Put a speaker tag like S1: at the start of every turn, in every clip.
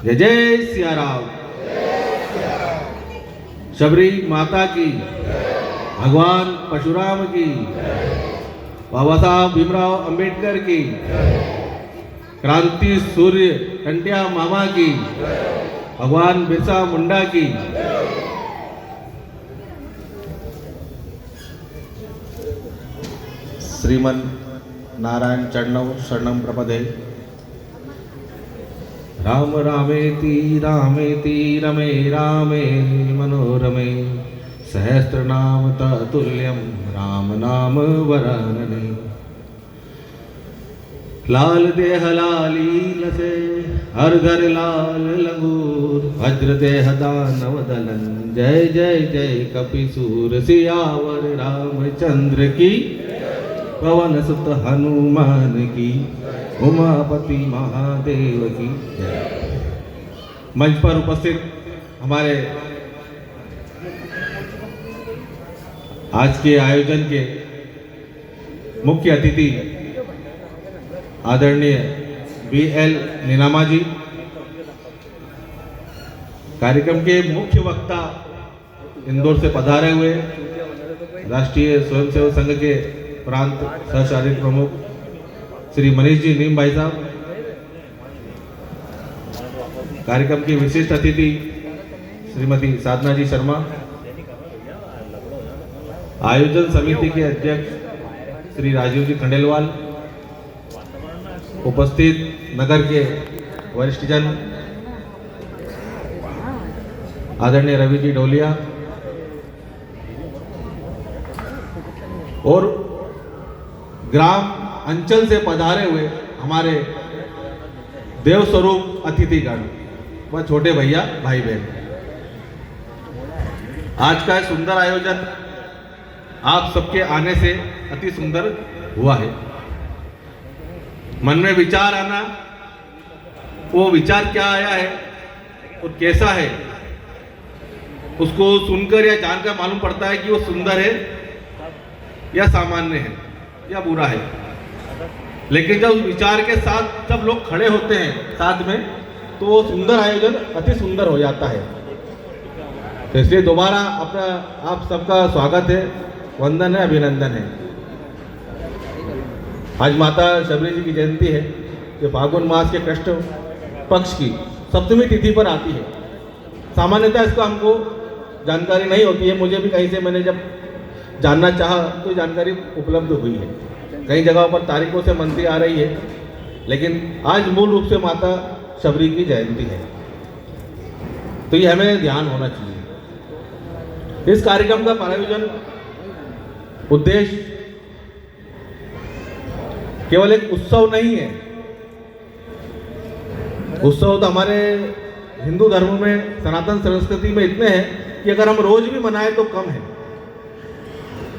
S1: जय जय सिया राम। शबरी माता की, भगवान परशुराम की, बाबा साहब भीमराव अंबेडकर की, क्रांति सूर्य टंटिया मामा की, भगवान बिरसा मुंडा की। श्रीमन नारायण चरणौ शरणं प्रपदे। राम रामेति रामेति रमे रामे मनोरमे, सहस्रनाम तत्तुल्यं राम नाम वरानने। लाल देह लाली लसे, हर घर लाल लंगूर, वज्र देह दानव दलन, जय जय जय कपिसूर। सियावर रामचंद्र की, पवन सुत हनुमान की, उमापति महादेव की जय। मंच पर उपस्थित हमारे आज के आयोजन के मुख्य अतिथि आदरणीय BL नीनामा जी, कार्यक्रम के मुख्य वक्ता इंदौर से पधारे हुए राष्ट्रीय स्वयंसेवक संघ के प्रांत सहशारीरिक प्रमुख श्री मनीष जी नीम भाई साहब, कार्यक्रम की विशिष्ट अतिथि श्रीमती साधना जी शर्मा, आयोजन समिति के अध्यक्ष श्री राजीव जी खंडेलवाल, उपस्थित नगर के वरिष्ठ जन आदरणीय रवि जी ढोलिया और ग्राम अंचल से पधारे हुए हमारे देव स्वरूप अतिथिगण व छोटे भैया भाई बहन। आज का सुंदर आयोजन आप सबके आने से अति सुंदर हुआ है। मन में विचार आना, वो विचार क्या आया है और कैसा है, उसको सुनकर या जानकर मालूम पड़ता है कि वो सुंदर है या सामान्य है या बुरा है। लेकिन जब उस विचार के साथ सब लोग खड़े होते हैं साथ में, तो वो सुंदर आयोजन अति सुंदर हो जाता है। तो इसलिए दोबारा अपना आप सबका स्वागत है, वंदन है, अभिनंदन है। आज माता शबरी जी की जयंती है, जो फागुन मास के कृष्ण पक्ष की सप्तमी तिथि पर आती है। सामान्यतः इसका हमको जानकारी नहीं होती है। मुझे भी कहीं से मैंने जब जानना चाहा तो जानकारी उपलब्ध हुई है। कई जगहों पर तारीखों से मनती आ रही है, लेकिन आज मूल रूप से माता शबरी की जयंती है, तो ये हमें ध्यान होना चाहिए। इस कार्यक्रम का आयोजन उद्देश्य केवल एक उत्सव नहीं है। उत्सव तो हमारे हिंदू धर्म में, सनातन संस्कृति में इतने हैं कि अगर हम रोज भी मनाए तो कम है।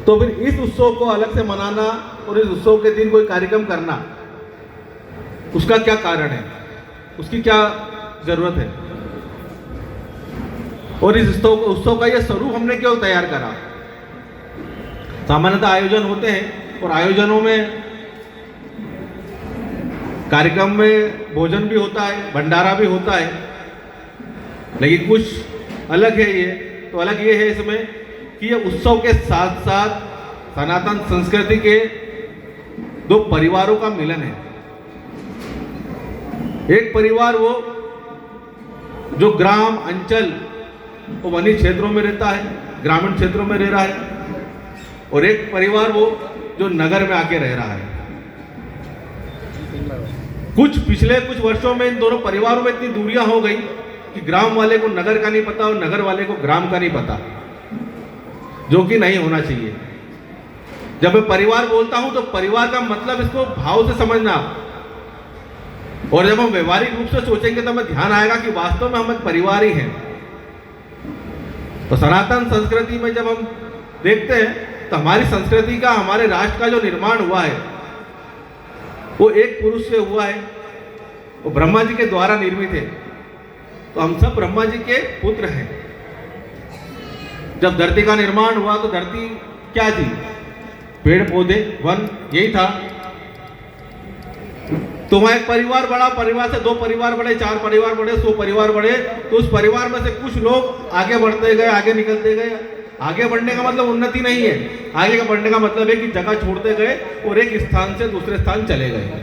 S1: तो फिर इस उत्सव को अलग से मनाना और इस उत्सव के दिन कोई कार्यक्रम करना, उसका क्या कारण है, उसकी क्या जरूरत है, और इस उत्सव का यह स्वरूप हमने क्यों तैयार करा। सामान्यतः आयोजन होते हैं और आयोजनों में कार्यक्रम में भोजन भी होता है, भंडारा भी होता है, लेकिन कुछ अलग है। ये तो अलग ये है इसमें कि ये उत्सव के साथ साथ सनातन संस्कृति के दो परिवारों का मिलन है। एक परिवार वो जो ग्राम, अंचल और वनी क्षेत्रों में रहता है, ग्रामीण क्षेत्रों में रह रहा है, और एक परिवार वो जो नगर में आके रह रहा है। पिछले कुछ वर्षों में इन दोनों परिवारों में इतनी दूरियां हो गई कि ग्राम वाले को नगर का नहीं पता और नगर वाले को ग्राम का नहीं पता, जो कि नहीं होना चाहिए। जब मैं परिवार बोलता हूं तो परिवार का मतलब इसको भाव से समझना, और जब हम व्यवहारिक रूप से सोचेंगे तो हमें ध्यान आएगा कि वास्तव में हम एक परिवार ही हैं। तो सनातन संस्कृति में जब हम देखते हैं तो हमारी संस्कृति का, हमारे राष्ट्र का जो निर्माण हुआ है वो एक पुरुष से हुआ है, वो ब्रह्मा जी के द्वारा निर्मित है। तो हम सब ब्रह्मा जी के पुत्र हैं। जब धरती का निर्माण हुआ तो धरती क्या थी? पेड़ पौधे, वन, यही था। तो वहाँ एक परिवार बड़ा, परिवार से 2 परिवार बढ़े, 4 परिवार बढ़े, 100 परिवार बढ़े, तो उस परिवार में से कुछ लोग आगे बढ़ते गए, आगे निकलते गए। आगे बढ़ने का मतलब उन्नति नहीं है, आगे का बढ़ने का मतलब है कि जगह छोड़ते गए और एक स्थान से दूसरे स्थान चले गए।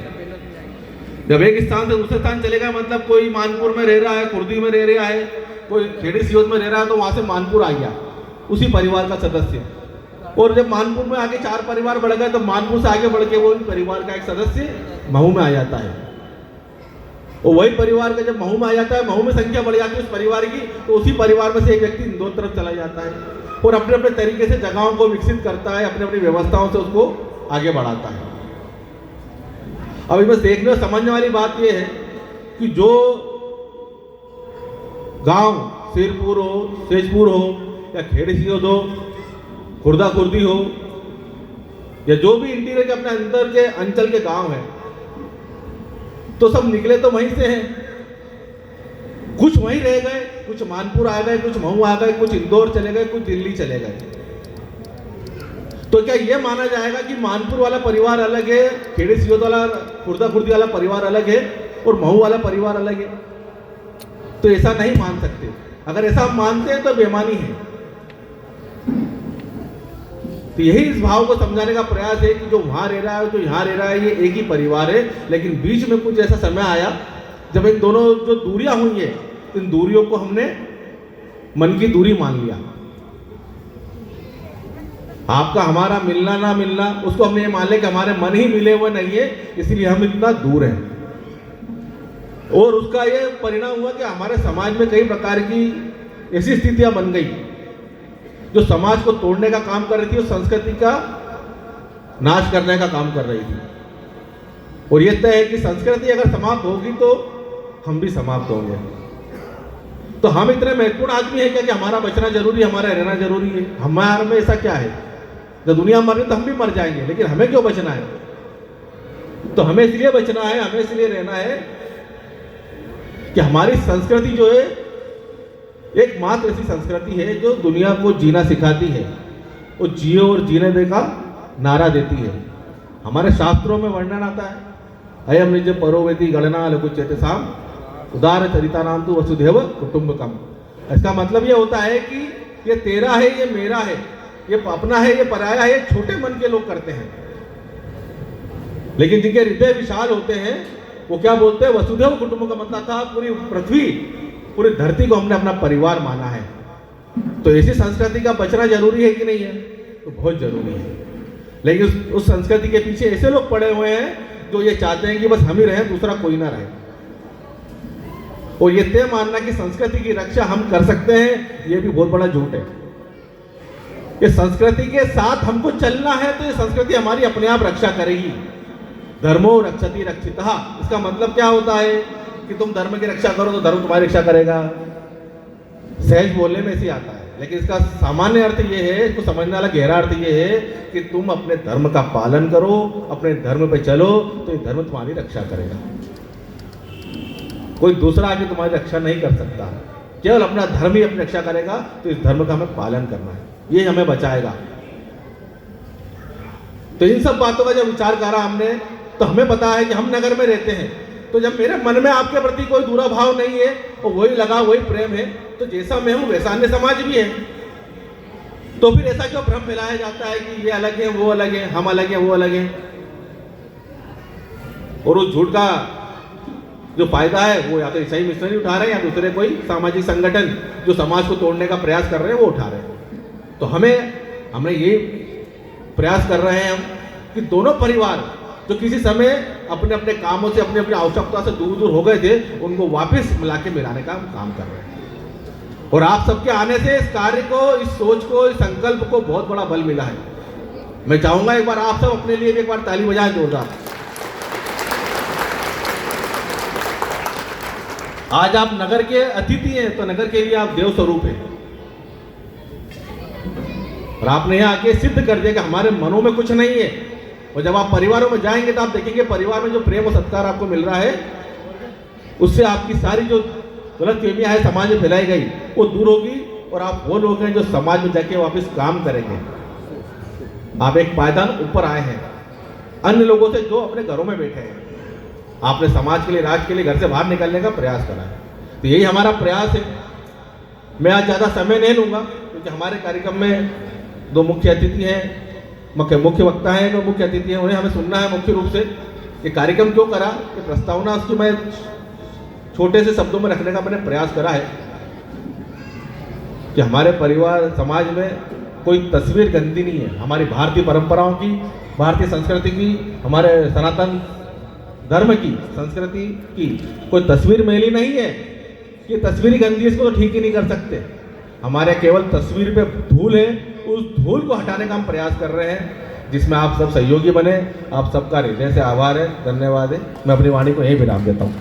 S1: जब एक स्थान से दूसरे स्थान चले गए मतलब कोई मानपुर में रह रहा है, खुर्दी में रह रहा है, कोई खेड़ी सियोत में रह रहा है, तो वहाँ से मानपुर आ गया उसी परिवार का सदस्य। और जब मानपुर में आगे 4 परिवार बढ़ गए तो मानपुर से आगे बढ़ के वो परिवार का एक सदस्य महू में आ जाता है। और वही परिवार का जब महू में आ जाता है, महू में संख्या बढ़ जाती है उस परिवार की, तो उसी परिवार में से एक व्यक्ति इंदौर तरफ चला जाता है और अपने अपने तरीके से जगहों को विकसित करता है, अपनी अपनी व्यवस्थाओं से उसको आगे बढ़ाता है। अभी बस देखने और समझने वाली बात यह है कि जो गांव सिरपुर हो, सेजपुर हो या खेड़ी सियोत हो, खुर्दा खुर्दी हो या जो भी इंटीरियर के अपने अंदर के अंचल के गांव हैं, तो सब निकले तो वहीं से हैं। कुछ वहीं रह गए, कुछ मानपुर आ गए, कुछ महू आ गए, कुछ इंदौर चले गए, कुछ दिल्ली चले गए। तो क्या यह माना जाएगा कि मानपुर वाला परिवार अलग है, खेड़ी सियोत वाला, खुर्दा खुर्दी वाला परिवार अलग है और महू वाला परिवार अलग है? तो ऐसा नहीं मान सकते। अगर ऐसा हम मानते हैं तो बेईमानी है। तो यही इस भाव को समझाने का प्रयास है कि जो वहां रह रहा है, जो यहाँ रह रहा है, ये एक ही परिवार है। लेकिन बीच में कुछ ऐसा समय आया जब इन दोनों जो दूरियां हुई है, इन दूरियों को हमने मन की दूरी मान लिया। आपका हमारा मिलना ना मिलना, उसको हमने ये मान लिया कि हमारे मन ही मिले हुए नहीं है, इसलिए हम इतना दूर हैं। और उसका ये परिणाम हुआ कि हमारे समाज में कई प्रकार की ऐसी स्थितियां बन गई जो समाज को तोड़ने का काम कर रही थी और संस्कृति का नाश करने का काम कर रही थी। और यह तय है कि संस्कृति अगर समाप्त होगी तो हम भी समाप्त होंगे। तो हम इतने महत्वपूर्ण आदमी हैं क्या कि हमारा बचना जरूरी है, हमारा रहना जरूरी है? हमारे में ऐसा क्या है? जब दुनिया मर रही तो हम भी मर जाएंगे, लेकिन हमें क्यों बचना है? तो हमें इसलिए बचना है, हमें इसलिए रहना है कि हमारी संस्कृति जो है एकमात्र ऐसी संस्कृति है जो दुनिया को जीना सिखाती है, वो जियो और जीने दे का नारा देती है। हमारे शास्त्रों में वर्णन आता है, अयम निज परोवेति गणना लघुचेतसाम उदार चरिता नाम तो वसुधैव कुटुंबकम। इसका मतलब ये होता है कि ये तेरा है, ये मेरा है, ये अपना है, ये पराया है, ये छोटे मन के लोग करते हैं। लेकिन जिनके हृदय विशाल होते हैं वो क्या बोलते हैं? वसुधैव कुटुंबकम, मतलब था पूरी पृथ्वी, पूरी धरती को हमने अपना परिवार माना है। तो ऐसी संस्कृति का बचना जरूरी है कि नहीं है? तो बहुत जरूरी है। लेकिन उस संस्कृति के पीछे ऐसे लोग पड़े हुए हैं जो ये चाहते हैं कि बस हम ही रहें, दूसरा कोई ना रहे। और ये तय मानना कि संस्कृति की रक्षा हम कर सकते हैं, ये भी बहुत बड़ा झूठ है। ये संस्कृति के साथ हमको चलना है तो ये संस्कृति हमारी अपने आप रक्षा करेगी। धर्मो रक्षति रक्षितः, इसका मतलब क्या होता है कि तुम धर्म की रक्षा करो तो धर्म तुम्हारी रक्षा करेगा। सहज बोलने में ऐसे आता है, लेकिन इसका सामान्य अर्थ ये है, इसको समझने वाला गहरा अर्थ ये है कि तुम अपने धर्म का पालन करो, अपने धर्म पे चलो तो ये धर्म तुम्हारी रक्षा करेगा। कोई दूसरा आके तुम्हारी रक्षा नहीं कर सकता, केवल अपना धर्म ही अपनी रक्षा करेगा। तो इस धर्म का हमें पालन करना है, ये हमें बचाएगा। तो इन सब बातों का जब विचार करा हमने, तो हमें पता है कि हम नगर में रहते हैं, तो जब मेरे मन में आपके प्रति कोई दूरा भाव नहीं है और वही लगा वही प्रेम है, तो जैसा मैं हूं वैसा अन्य समाज भी है। तो फिर ऐसा क्यों भ्रम फैलाया जाता है कि ये अलग है, वो अलग है, हम अलग है, वो अलग है? और उस झूठ का जो फायदा है वो या तो ईसाई मिशनरी उठा रहे हैं या दूसरे कोई सामाजिक संगठन जो समाज को तोड़ने का प्रयास कर रहे हैं वो उठा रहे हैं। तो हमने ये प्रयास कर रहे हैं कि दोनों परिवार जो किसी समय अपने अपने कामों से, अपनी अपनी आवश्यकता से दूर दूर हो गए थे, उनको वापस मिलाने का काम कर रहे हैं। और आप सबके आने से इस कार्य को, इस सोच को, इस संकल्प को बहुत बड़ा बल मिला है। मैं चाहूंगा एक बार आप सब अपने लिए भी एक बार ताली बजाएं जोरदार। आज आप नगर के अतिथि हैं, तो नगर के लिए आप देव स्वरूप हैं। और आपने यहाँ आके सिद्ध कर दिया कि हमारे मनों में कुछ नहीं है। और जब आप परिवारों में जाएंगे तो आप देखेंगे परिवार में जो प्रेम और सत्कार आपको मिल रहा है, उससे आपकी सारी जो गलतफहमियां है समाज में फैलाई गई वो दूर होगी। और आप वो लोग हैं जो समाज में जाके वापस काम करेंगे। आप एक पायदान ऊपर आए हैं अन्य लोगों से जो अपने घरों में बैठे हैं। आपने समाज के लिए, राष्ट्र के लिए घर से बाहर निकलने का प्रयास करा है। तो यही हमारा प्रयास है। मैं आज ज़्यादा समय नहीं लूँगा क्योंकि हमारे कार्यक्रम में दो मुख्य अतिथि हैं, मुख्य वक्ता हैं, दो मुख्य अतिथि हैं, उन्हें हमें सुनना है मुख्य रूप से। ये कार्यक्रम क्यों करा, ये प्रस्तावना उसकी मैं छोटे से शब्दों में रखने का मैंने प्रयास करा है कि हमारे परिवार समाज में कोई तस्वीर गंदी नहीं है। हमारी भारतीय परंपराओं की, भारतीय संस्कृति की, हमारे सनातन धर्म की, संस्कृति की कोई तस्वीर मैली नहीं है। ये तस्वीर ही गंदी है, इसको तो ठीक ही नहीं कर सकते। हमारे केवल तस्वीर पे धूल है, उस धूल को हटाने का हम प्रयास कर रहे हैं, जिसमें आप सब सहयोगी बने। आप सबका हृदय से आभार है, धन्यवाद है। मैं अपनी वाणी को यहीं विराम देता हूँ।